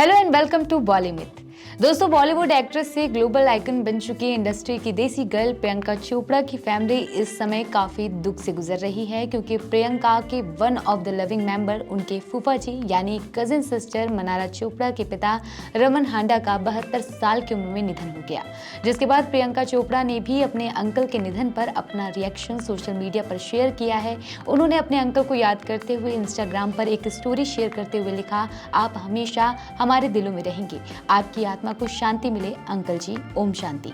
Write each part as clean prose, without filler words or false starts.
Hello and welcome to Bollymyth. दोस्तों, Bollywood actress से global icon बन चुकी इंडस्ट्री की देसी गर्ल प्रियंका चोपड़ा की फैमिली इस समय काफी दुख से गुजर रही है, क्योंकि प्रियंका के one of the living member उनके फूफा जी यानी कजिन सिस्टर मनारा चोपड़ा के पिता रमन हांडा का 72 साल की उम्र में निधन हो गया। जिसके बाद प्रियंका चोपड़ा ने भी अपने अंकल के निधन पर अपना रिएक्शन सोशल मीडिया पर शेयर किया है। उन्होंने अपने अंकल को याद करते हुए इंस्टाग्राम पर एक स्टोरी शेयर करते हुए लिखा, आप हमेशा हमारे दिलों में रहेंगे, आपकी आत्मा को शांति मिले अंकल जी, ओम शांति।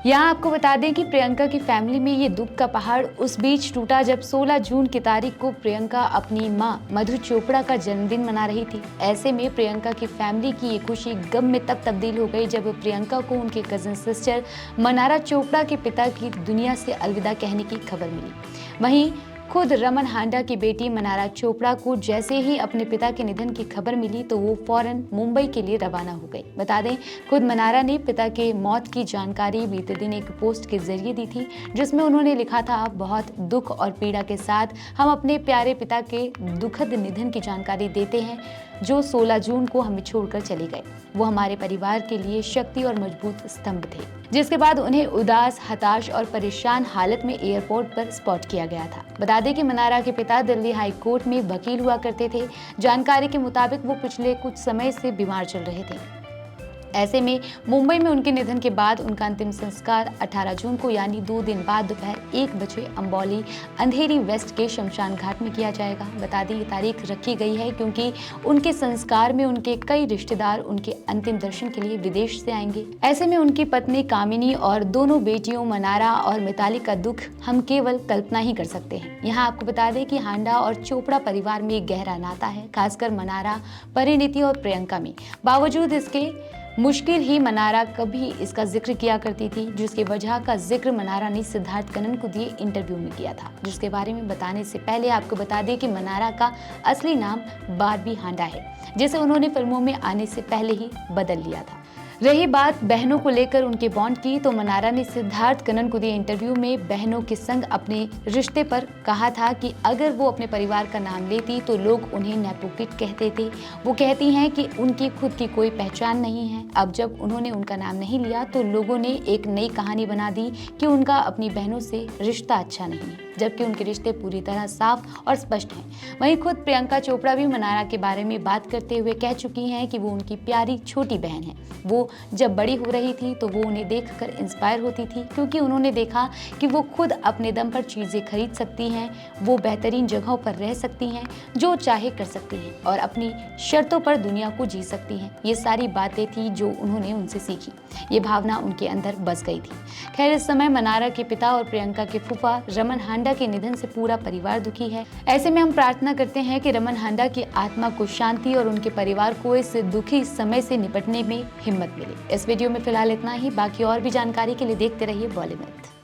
यहाँ आपको बता दें कि प्रियंका की फैमिली में ये दुख का पहाड़ उस बीच टूटा जब 16 जून की तारीख को प्रियंका अपनी मां मधु चोपड़ा का जन्मदिन मना रही थी। ऐसे में प्रियंका की फैमिली की ये खुशी गम में तब तब्दील हो गई जब प्रियंका को उनके कजिन सिस्टर मनारा चोपड़ा के पिता की दुनिया से अलविदा कहने की खबर मिली। वहीं खुद रमन हांडा की बेटी मनारा चोपड़ा को जैसे ही अपने पिता के निधन की खबर मिली तो वो फौरन मुंबई के लिए रवाना हो गई। बता दें, खुद मनारा ने पिता के मौत की जानकारी बीते दिन एक पोस्ट के जरिए दी थी, जिसमें उन्होंने लिखा था, बहुत दुख और पीड़ा के साथ हम अपने प्यारे पिता के दुखद निधन की जानकारी देते हैं, जो 16 जून को हमें छोड़कर चले गए। वो हमारे परिवार के लिए शक्ति और मजबूत स्तंभ थे। जिसके बाद उन्हें उदास, हताश और परेशान हालत में एयरपोर्ट पर स्पॉट किया गया था। बता दें कि मनारा के पिता दिल्ली हाई कोर्ट में वकील हुआ करते थे। जानकारी के मुताबिक वो पिछले कुछ समय से बीमार चल रहे थे। ऐसे में मुंबई में उनके निधन के बाद उनका अंतिम संस्कार 18 जून को यानी 2 दिन बाद दोपहर 1 बजे अंबोली अंधेरी वेस्ट के शमशान घाट में किया जाएगा। बता दें, ये तारीख रखी गई है क्योंकि उनके संस्कार में उनके कई रिश्तेदार उनके अंतिम दर्शन के लिए विदेश से आएंगे। ऐसे में उनकी पत्नी कामिनी और दोनों बेटियों मनारा और मिताली का दुख हम केवल कल्पना ही कर सकते हैं। यहाँ आपको बता दें कि हांडा और चोपड़ा परिवार में एक गहरा नाता है, खासकर मनारा, परिणीति और प्रियंका में। बावजूद इसके मुश्किल ही मनारा कभी इसका जिक्र किया करती थी, जिसकी वजह का जिक्र मनारा ने सिद्धार्थ कनन को दिए इंटरव्यू में किया था। जिसके बारे में बताने से पहले आपको बता दें कि मनारा का असली नाम बारबी हांडा है, जिसे उन्होंने फिल्मों में आने से पहले ही बदल लिया था। रही बात बहनों को लेकर उनके बॉन्ड की, तो मनारा ने सिद्धार्थ कनन को दिए इंटरव्यू में बहनों के संग अपने रिश्ते पर कहा था कि अगर वो अपने परिवार का नाम लेती तो लोग उन्हें नेपो किड कहते थे। वो कहती हैं कि उनकी खुद की कोई पहचान नहीं है। अब जब उन्होंने उनका नाम नहीं लिया तो लोगों ने एक नई कहानी बना दी कि उनका अपनी बहनों से रिश्ता अच्छा नहीं है, जबकि उनके रिश्ते पूरी तरह साफ और स्पष्ट हैं। वहीं खुद प्रियंका चोपड़ा भी मनारा के बारे में बात करते हुए कह चुकी हैं कि वो उनकी प्यारी छोटी बहन है। वो जब बड़ी हो रही थी तो वो उन्हें देखकर इंस्पायर होती थी, क्योंकि उन्होंने देखा कि वो खुद अपने दम पर चीज़ें खरीद सकती हैं, वो बेहतरीन जगहों पर रह सकती हैं, जो चाहे कर सकती हैं और अपनी शर्तों पर दुनिया को जी सकती हैं। ये सारी बातें थी जो उन्होंने उनसे सीखी। ये भावना उनके अंदर बस गई थी। खैर, इस समय मनारा के पिता और प्रियंका के फूफा रमन हांडा के निधन से पूरा परिवार दुखी है। ऐसे में हम प्रार्थना करते हैं कि रमन हांडा की आत्मा को शांति और उनके परिवार को इस दुखी समय से निपटने में हिम्मत मिले। इस वीडियो में फिलहाल इतना ही। बाकी और भी जानकारी के लिए देखते रहिए बॉलीमिथ।